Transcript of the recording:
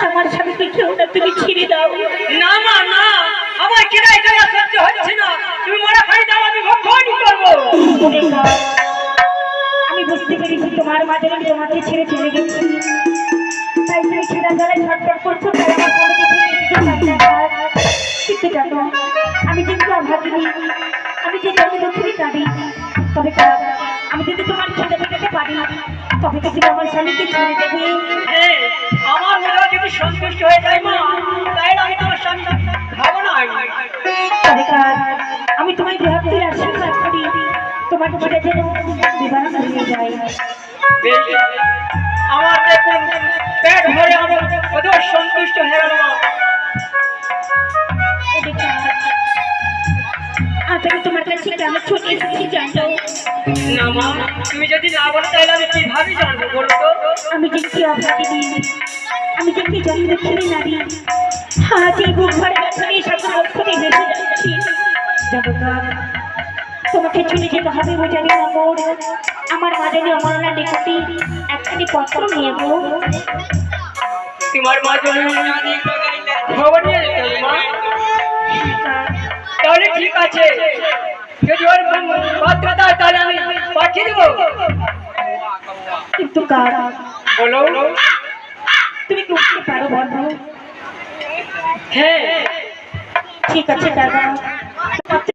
আমার স্বামীকে কেউ না, তুমি ছেড়ে দাও। না মা না, আমার কেন এটা সহ্য হচ্ছে না। তুমি মরা খাই দাও, আমি ভক্ষণই করবো। আমি বুঝতে পেরেছি তোমার মাঝে আমি তোমাকে ছেড়ে চলে গেছি, তাই তুমি ছেড়া গলায় ছটফট করছো, তাই আমার স্বামীকে ছেড়ে কিন্তু জানো আমি কিন্তু অভাগিনী, আমি যে জমি দক্ষিণে কাঁদি, তবে আমি যদি তোমার ছেড়ে পেতে পারি তবে তো তুমি আমার স্বামীকে ছেড়ে দেবে। হ্যাঁ, আমার মেয়েরা যদি সন্তুষ্ট হয়ে যায় মা, তাই আমি তোমার স্বামী খাবো না। তবে আমি তোমায় বিহার দিয়ে আশীর্বাদ করি, তোমার ছেড়ে যেন বিবাহ হয়ে যায়। আমার দেখুন পেট ভরে আমার ওদের সন্তুষ্ট হয়ে গেল মা। আজ আমি তোমার কাছে কেন ছুটে এসেছি জানো? না মা, তুমি যদি না বলো তাহলে আমি কিভাবে জানবো বলো তো? আমি যে কি অভাগিনী, আমি যে কি জমি দক্ষিণে নারী, আজ এই বুক ভরে ব্যথা নিয়ে সকল অক্ষরে হেসে যাচ্ছি। জগৎ তোমাকে চলে যেতে হবে বোঝানি নগর, আমার মাদানি অমরনার নিকটে একখানি পত্র নিয়ে গো। তোমার মা জন্য খবর নিয়ে যেতে হবে মা। তাহলে ঠিক আছে, যদি ওর পাত্র দেয় তাহলে আমি পাঠিয়ে দেবো। কিন্তু কার বলো। তুমি কি উঠতে পারো বলো? হ্যাঁ ঠিক আছে দাদা।